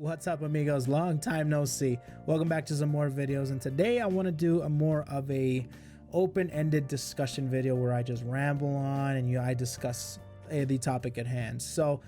What's up, amigos? Long time no see. Welcome back to some more videos, and today I want to do a more of a open-ended discussion video where I just ramble on and I discuss the topic at hand. So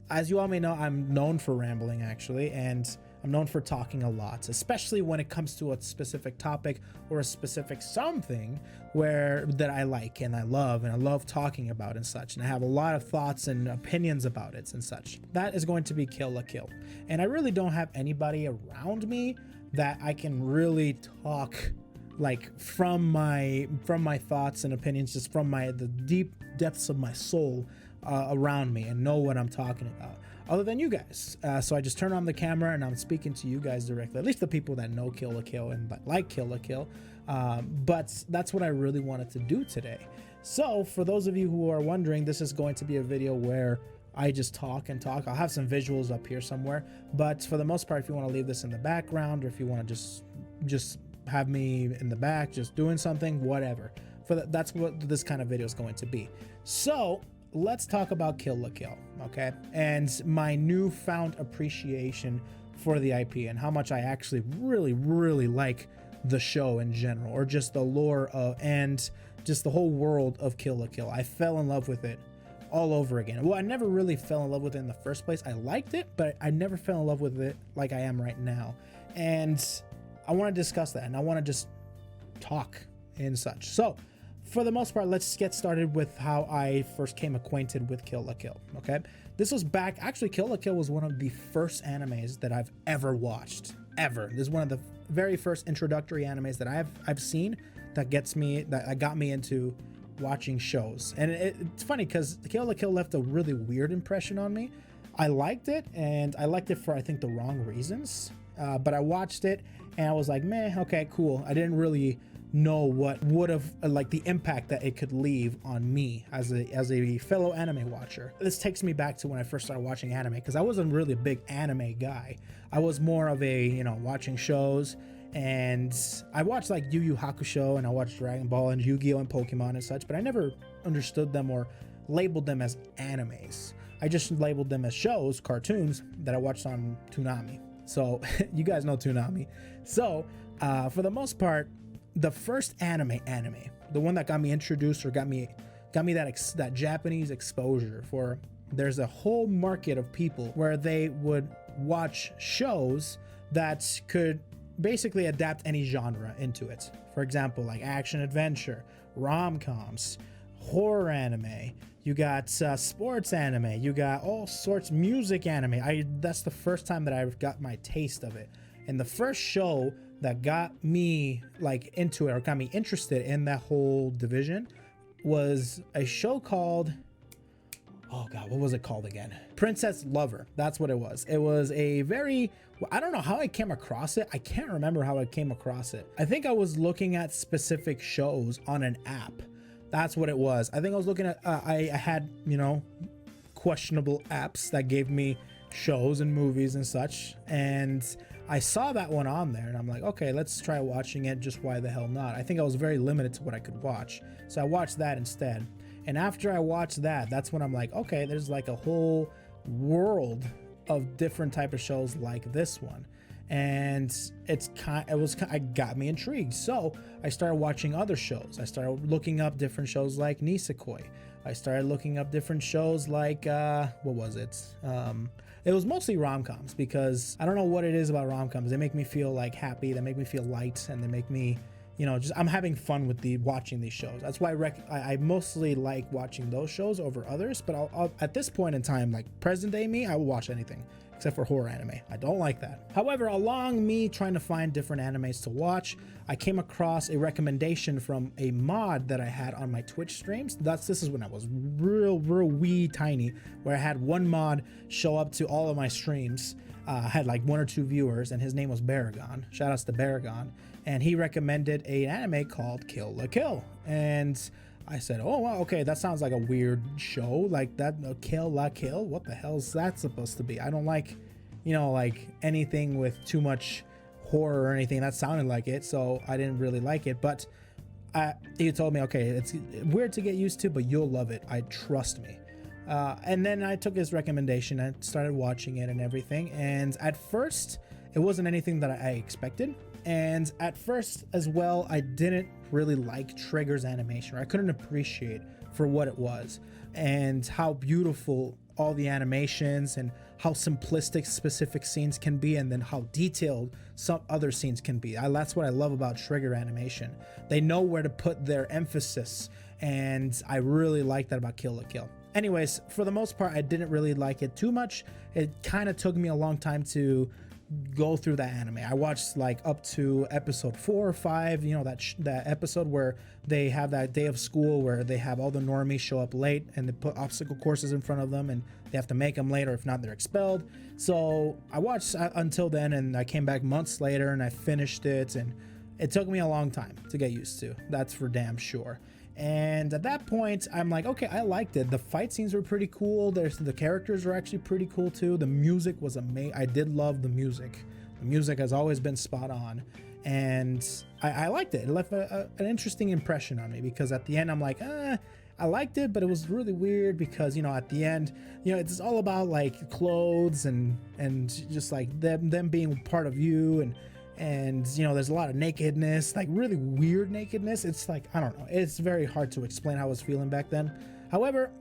as you all may know, I'm known for rambling actually, and I'm known for talking a lot, especially when it comes to a specific topic or a specific something that I like and I love talking about and such, and I have a lot of thoughts and opinions about it and such. That is going to be Kill la Kill, and I really don't have anybody around me that I can really talk like from my thoughts and opinions, just from the deep depths of my soul around me, and know what I'm talking about, other than you guys. So I just turn on the camera and I'm speaking to you guys directly, at least the people that know Kill la Kill and that like Kill la Kill. But that's what I really wanted to do today. So for those of you who are wondering, this is going to be a video where I just talk and talk. I'll have some visuals up here somewhere, but for the most part, if you want to leave this in the background, or if you want to just have me in the back just doing something, whatever, that's what this kind of video is going to be. So let's talk about Kill la Kill, okay? And my newfound appreciation for the IP and how much I actually really like the show in general, or just the lore and just the whole world of Kill la Kill. I fell in love with it all over again. Well, I never really fell in love with it in the first place. I liked it, but I never fell in love with it like I am right now. And I want to discuss that, and I want to just talk and such. So for the most part, let's get started with how I first came acquainted with Kill la Kill, okay? This was back, actually Kill la Kill was one of the first animes that I've ever watched, ever. This is one of the very first introductory animes that I've seen that got me into watching shows. And it's funny because Kill la Kill left a really weird impression on me. I liked it, and I liked it for, I think, the wrong reasons. But I watched it and I was like, meh, okay, cool. I didn't really know what would have like the impact that it could leave on me as a fellow anime watcher. This takes me back to when I first started watching anime, because I wasn't really a big anime guy. I was more of a, watching shows, and I watched like Yu Yu Hakusho, and I watched Dragon Ball and Yu-Gi-Oh and Pokemon and such, but I never understood them or labeled them as animes. I just labeled them as shows, cartoons that I watched on Toonami. So you guys know Toonami. So for the most part, the first anime, the one that got me introduced or got me that Japanese exposure for, there's a whole market of people where they would watch shows that could basically adapt any genre into it. For example, like action adventure, rom-coms, horror anime, you got sports anime, you got all sorts, music anime. That's the first time that I got my taste of it. And the first show that got me like into it, or got me interested in that whole division, was a show called, oh god, what was it called again? Princess Lover. That's what it was. It was a very, I don't know how I came across it. I can't remember how I came across it. I think I was looking at specific shows on an app. That's what it was. I think I was looking at, I had, questionable apps that gave me shows and movies and such, and I saw that one on there, and I'm like, okay, let's try watching it. Just why the hell not? I think I was very limited to what I could watch, so I watched that instead. And after I watched that, that's when I'm like, okay, there's like a whole world of different type of shows like this one, and it got me intrigued. So I started watching other shows. I started looking up different shows like Nisekoi. I started looking up different shows like what was it? It was mostly rom-coms, because I don't know what it is about rom-coms. They make me feel like happy, they make me feel light, and they make me, I'm having fun with watching these shows. That's why I mostly like watching those shows over others. But I'll at this point in time, like present day me, I will watch anything except for horror anime. I don't like that. However, along me trying to find different animes to watch, I came across a recommendation from a mod that I had on my Twitch streams. This is when I was real wee tiny, where I had one mod show up to all of my streams. I had like 1 or 2 viewers, and his name was Baragon. Shout outs to Baragon. And he recommended an anime called Kill la Kill. And I said, oh, wow, okay, that sounds like a weird show. Like that, Kill la Kill? What the hell is that supposed to be? I don't like, like anything with too much horror or anything. That sounded like it, so I didn't really like it. But he told me, okay, it's weird to get used to, but you'll love it. Trust me. And then I took his recommendation. I started watching it and everything. And at first, it wasn't anything that I expected. And at first as well, I didn't really like Trigger's animation, or I couldn't appreciate for what it was and how beautiful all the animations and how simplistic specific scenes can be, and then how detailed some other scenes can be. That's what I love about Trigger animation. They know where to put their emphasis, and I really like that about Kill la Kill. Anyways, for the most part, I didn't really like it too much. It kind of took me a long time to go through that anime. I watched like up to episode 4 or 5, you know, that episode where they have that day of school where they have all the normies show up late and they put obstacle courses in front of them and they have to make them late, or if not, they're expelled. So I watched until then, and I came back months later and I finished it, and it took me a long time to get used to. That's for damn sure. And at that point, I'm like, okay, I liked it. The fight scenes were pretty cool. The characters were actually pretty cool too. The music was amazing. I did love the music. The music has always been spot on. And I liked it. It left an interesting impression on me, because at the end, I'm like, I liked it, but it was really weird because, you know, at the end, you know, it's all about like clothes and just like them being part of you, and you know, there's a lot of nakedness, like really weird nakedness. It's like, I don't know, it's very hard to explain how I was feeling back then. However,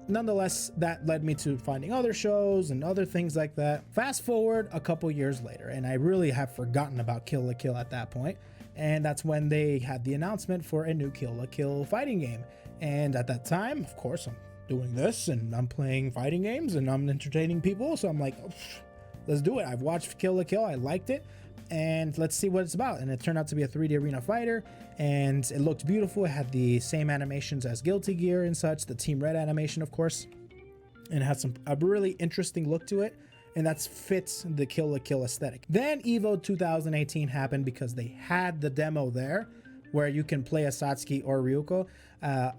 nonetheless, that led me to finding other shows and other things like that. Fast forward a couple years later, and I really have forgotten about Kill la Kill at that point, and that's when they had the announcement for a new Kill la Kill fighting game. And at that time, of course, I'm doing this and I'm playing fighting games and I'm entertaining people, so I'm like, let's do it. I've watched Kill la Kill, I liked it, and let's see what it's about. And it turned out to be a 3D arena fighter, and it looked beautiful. It had the same animations as Guilty Gear and such, the Team Red animation, of course, and it had a really interesting look to it, and that fits the Kill la Kill aesthetic. Then Evo 2018 happened because they had the demo there where you can play as Satsuki or Ryuko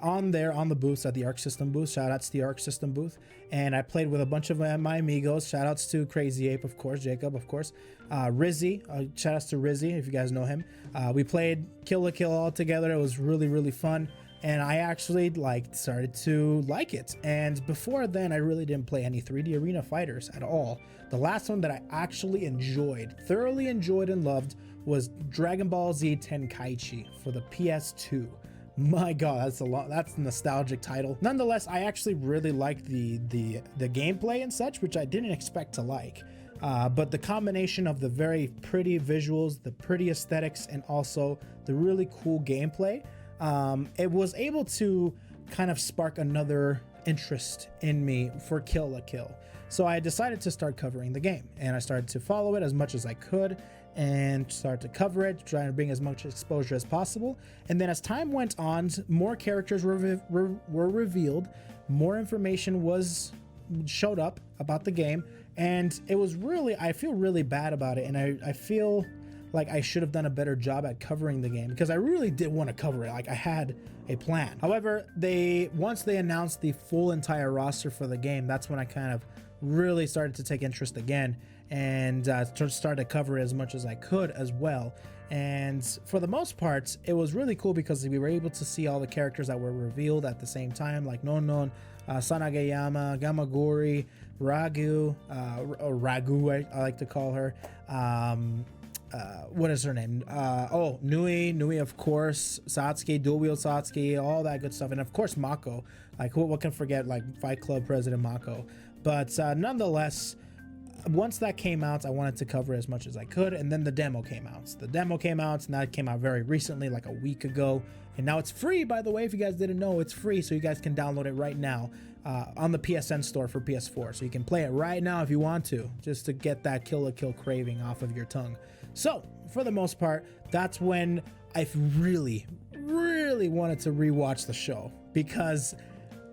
on the booths at the Arc System booth. Shout outs to the Arc System booth. And I played with a bunch of my amigos. Shout outs to Crazy Ape, of course, Jacob, of course, Rizzy. Shout outs to Rizzy, if you guys know him. We played Kill la Kill all together. It was really, really fun. And I actually started to like it. And before then, I really didn't play any 3D arena fighters at all. The last one that I actually thoroughly enjoyed and loved, was Dragon Ball Z Tenkaichi for the PS2. My god, that's a nostalgic title. Nonetheless, I actually really liked the gameplay and such, which I didn't expect to like. But the combination of the very pretty visuals, the pretty aesthetics, and also the really cool gameplay, it was able to kind of spark another interest in me for Kill la Kill. So I decided to start covering the game, and I started to follow it as much as I could and start to cover it, trying to bring as much exposure as possible. And then as time went on, more characters were revealed, more information showed up about the game, and it was really, I feel really bad about it, and I feel like I should have done a better job at covering the game, because I really did want to cover it. Like, I had a plan. However, once they announced the full entire roster for the game, that's when I kind of really started to take interest again, and started to cover it as much as I could as well. And for the most part, it was really cool because we were able to see all the characters that were revealed at the same time, like Nonon, Sanagayama, Gamagori, Ragu, or Ragu, I like to call her. What is her name? Nui, of course, Satsuki, dual wield Satsuki, all that good stuff. And of course, Mako. Like, what can forget, like, Fight Club President Mako. But nonetheless, once that came out, I wanted to cover as much as I could, and then the demo came out. And that came out very recently, like a week ago, and now it's free, by the way. If you guys didn't know, it's free, so you guys can download it right now on the PSN store for PS4, so you can play it right now if you want to, just to get that Kill la Kill craving off of your tongue. So for the most part, that's when I really wanted to rewatch the show, because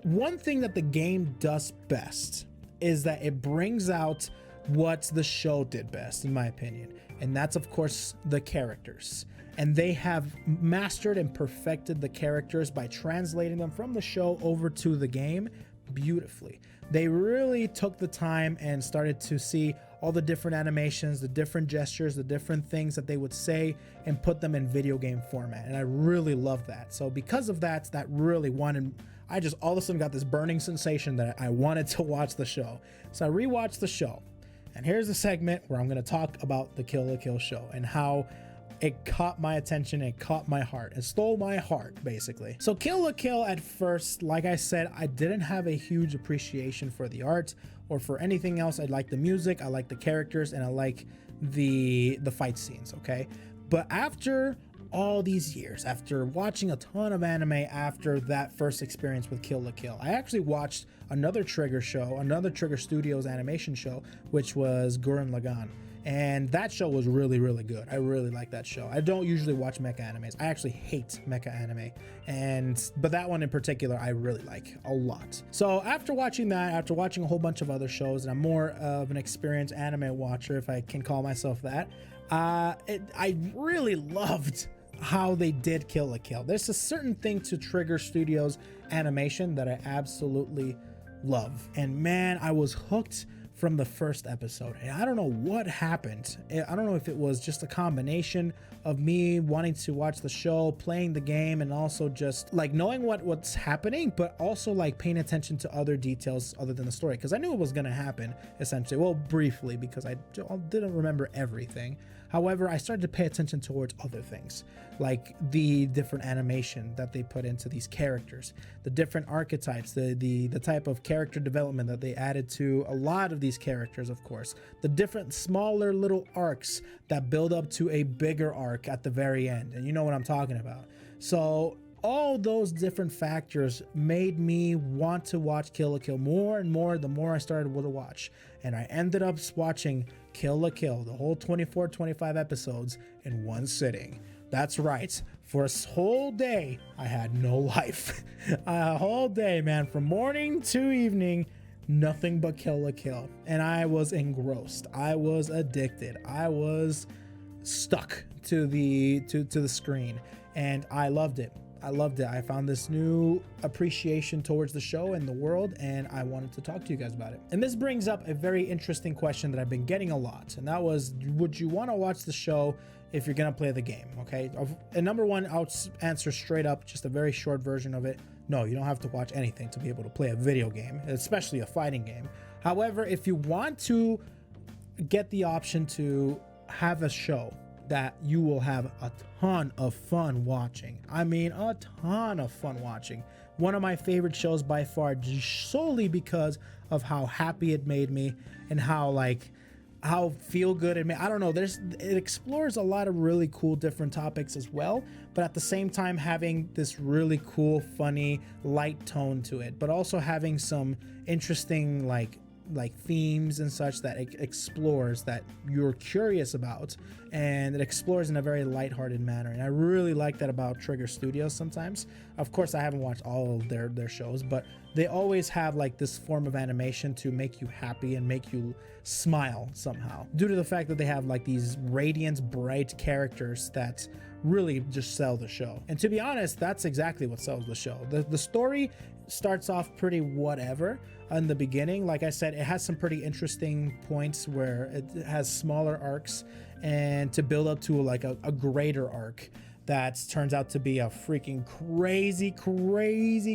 one thing that the game does best is that it brings out what the show did best, in my opinion, and that's of course the characters. And they have mastered and perfected the characters by translating them from the show over to the game beautifully. They really took the time and started to see, all the different animations, the different gestures, the different things that they would say, and put them in video game format. And I really love that. So because of that, that really wanted, I just all of a sudden got this burning sensation that I wanted to watch the show. So I rewatched the show. And here's a segment where I'm going to talk about the Kill la Kill show and how it caught my attention, it caught my heart, it stole my heart, basically. So Kill la Kill, at first, like I said, I didn't have a huge appreciation for the art or for anything else. I like the music, I like the characters, and I like the fight scenes, okay? But after all these years, after watching a ton of anime after that first experience with Kill la Kill, I actually watched another Trigger show, another Trigger Studios animation show, which was Gurren Lagann. And that show was really, really good. I really like that show. I don't usually watch mecha animes. I actually hate mecha anime. But that one in particular, I really like a lot. So after watching that, after watching a whole bunch of other shows, and I'm more of an experienced anime watcher, if I can call myself that, I really loved how they did Kill la Kill. There's a certain thing to Trigger Studios animation that I absolutely love. And man, I was hooked from the first episode. And I don't know what happened. I don't know if it was just a combination of me wanting to watch the show, playing the game, and also just like knowing what's happening, but also like paying attention to other details other than the story, because I knew it was going to happen essentially. Well, briefly, because I didn't remember everything. However, I started to pay attention towards other things, like the different animation that they put into these characters, the different archetypes, the type of character development that they added to a lot of these characters, of course, the different smaller little arcs that build up to a bigger arc at the very end. And you know what I'm talking about. So all those different factors made me want to watch Kill la Kill more and more the more I started to watch. And I ended up watching Kill la Kill, the whole 24, 25 episodes in one sitting. That's right. For a whole day, I had no life. A whole day, man, from morning to evening, nothing but Kill la Kill. And I was engrossed. I was addicted. I was stuck to the screen, and I loved it. I loved it. I found this new appreciation towards the show and the world, and I wanted to talk to you guys about it. And this brings up a very interesting question that I've been getting a lot, and that was, would you want to watch the show if you're gonna play the game? Okay, and number one, I'll answer straight up, just a very short version of it. No, you don't have to watch anything to be able to play a video game, especially a fighting game. However, if you want to get the option to have a show that you will have a ton of fun watching, I mean a ton of fun watching, one of my favorite shows by far, just solely because of how happy it made me and how feel good it made. I don't know, it explores a lot of really cool different topics as well, but at the same time having this really cool, funny, light tone to it, but also having some interesting like themes and such that it explores, that you're curious about, and it explores in a very lighthearted manner. And I really like that about Trigger Studios sometimes. Of course, I haven't watched all of their shows, but they always have like this form of animation to make you happy and make you smile somehow, due to the fact that they have like these radiant, bright characters that really just sell the show. And to be honest, that's exactly what sells the show. The story starts off pretty whatever in the beginning. Like I said, it has some pretty interesting points where it has smaller arcs, and to build up to like a greater arc that turns out to be a freaking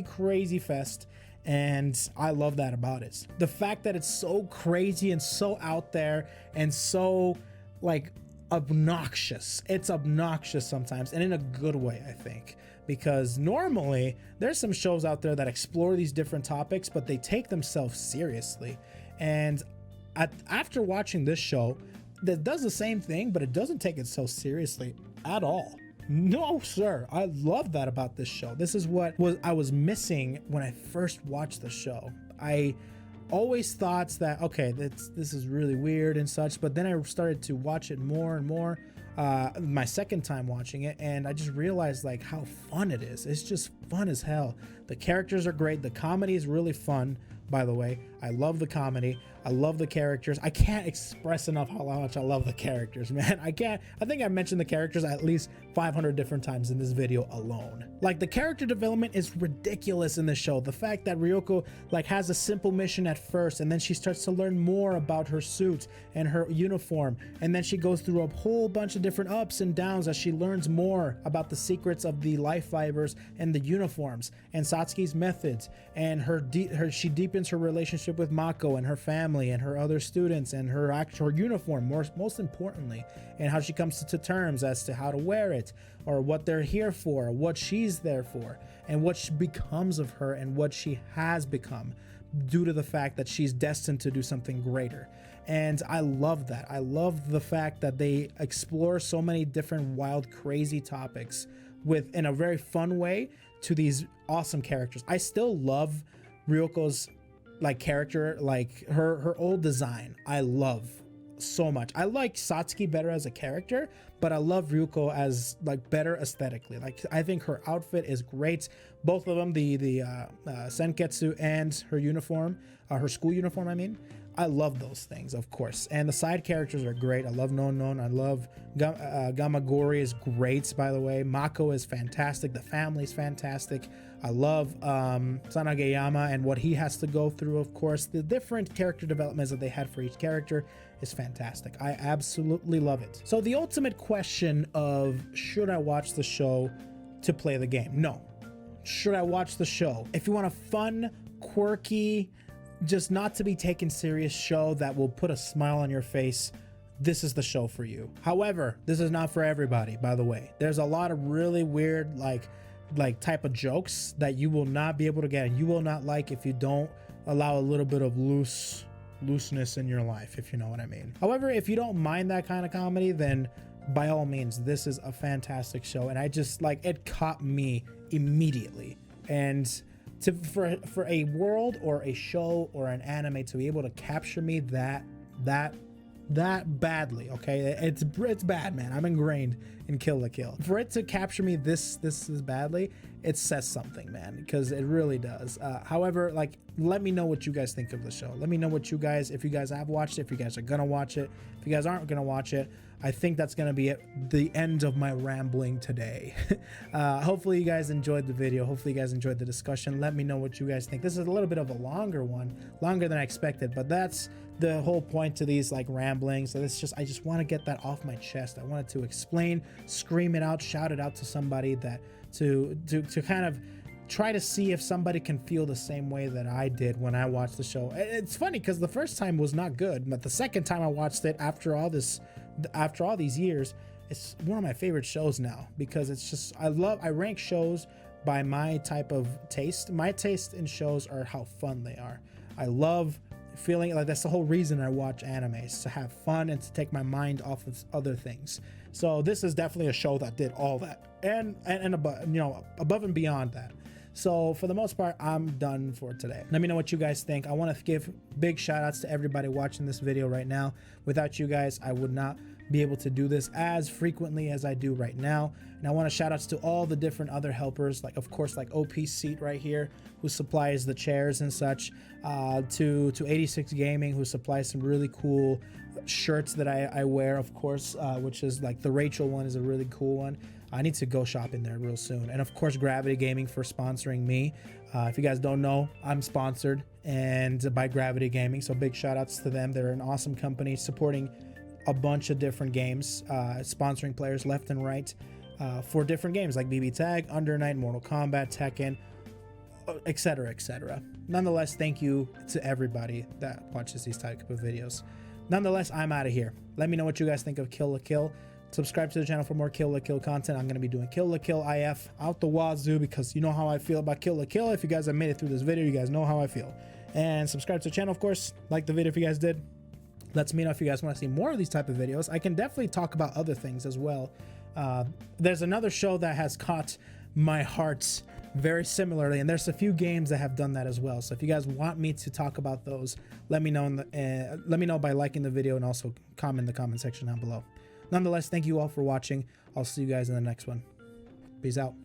crazy fest. And I love that about it. The fact that it's so crazy and so out there and so like obnoxious. It's obnoxious sometimes, and in a good way, I think, because normally there's some shows out there that explore these different topics, but they take themselves seriously. And after watching this show that does the same thing, but it doesn't take it so seriously at all. No, sir. I love that about this show. This is what I was missing when I first watched the show. I always thought that, okay, this is really weird and such, but then I started to watch it more and more, my second time watching it, and I just realized like how fun it is. It's just fun as hell. The characters are great. The comedy is really fun, by the way. I love the comedy. I love the characters. I can't express enough how much I love the characters, man. I think I mentioned the characters at least 500 different times in this video alone. Like, the character development is ridiculous in this show. The fact that Ryoko like has a simple mission at first, and then she starts to learn more about her suit and her uniform, and then she goes through a whole bunch of different ups and downs as she learns more about the secrets of the life fibers and the uniforms and Satsuki's methods, and she deepens her relationship with Mako and her family and her other students and her actual uniform, most importantly, and how she comes to terms as to how to wear it, or what they're here for, what she's there for, and what becomes of her and what she has become due to the fact that she's destined to do something greater. And I love that. I love the fact that they explore so many different wild, crazy topics in a very fun way to these awesome characters. I still love Ryoko's like character, like her old design. I love so much. I like Satsuki better as a character, but I love Ryuko as like better aesthetically. Like, I think her outfit is great. Both of them, the Senketsu and her uniform, her school uniform, I mean. I love those things, of course. And the side characters are great. I love Non. I love Gamagori is great, by the way. Mako is fantastic. The family's fantastic. I love Sanageyama and what he has to go through, of course. The different character developments that they had for each character is fantastic. I absolutely love it. So the ultimate question of, should I watch the show to play the game? No. Should I watch the show? If you want a fun, quirky, just not to be taken serious show that will put a smile on your face, this is the show for you. However, this is not for everybody, by the way. There's a lot of really weird like type of jokes that you will not be able to get, and you will not like if you don't allow a little bit of looseness in your life, if you know what I mean. However, if you don't mind that kind of comedy, then by all means, this is a fantastic show, and I just like, it caught me immediately. And for a world or a show or an anime to be able to capture me that badly, okay, it's bad, man. I'm ingrained in Kill la Kill. For it to capture me this badly, it says something, man, because it really does. However, like, let me know what you guys think of the show. Let me know what you guys, if you guys have watched it, if you guys are gonna watch it, if you guys aren't gonna watch it. I think that's gonna be the end of my rambling today. Hopefully you guys enjoyed the video. Hopefully you guys enjoyed the discussion. Let me know what you guys think. This is a little bit of a longer one, longer than I expected, but that's the whole point to these like ramblings. So this just, I just want to get that off my chest. I wanted to explain, scream it out, shout it out to somebody, that to kind of try to see if somebody can feel the same way that I did when I watched the show. It's funny because the first time was not good, but the second time I watched it after all these years, it's one of my favorite shows now, because it's just, I rank shows by my type of taste. My taste in shows are how fun they are. I love feeling like, that's the whole reason I watch animes, to have fun and to take my mind off of other things. So this is definitely a show that did all that and above, you know, above and beyond that. So for the most part, I'm done for today. Let me know what you guys think. I want to give big shout outs to everybody watching this video right now. Without you guys, I would not be able to do this as frequently as I do right now. And I want to shout outs to all the different other helpers, like, of course, like OP Seat right here, who supplies the chairs and such, to 86 Gaming, who supplies some really cool shirts that I wear, of course, which is like the Rachel one is a really cool one. I need to go shop in there real soon. And of course, Gravity Gaming for sponsoring me. If you guys don't know, I'm sponsored by Gravity Gaming, so big shout outs to them. They're an awesome company supporting a bunch of different games, sponsoring players left and right for different games like BB Tag, Under Night, Mortal Kombat, Tekken, etc., etc. Nonetheless, thank you to everybody that watches these type of videos. Nonetheless, I'm out of here. Let me know what you guys think of Kill la Kill. Subscribe to the channel for more Kill la Kill content. I'm going to be doing Kill la Kill IF out the wazoo, because you know how I feel about Kill la Kill. If you guys have made it through this video, you guys know how I feel. And subscribe to the channel, of course. Like the video if you guys did. Let me know if you guys want to see more of these type of videos. I can definitely talk about other things as well. There's another show that has caught my heart very similarly, and there's a few games that have done that as well. So if you guys want me to talk about those, let me know let me know by liking the video, and also comment in the comment section down below. Nonetheless, thank you all for watching. I'll see you guys in the next one. Peace out.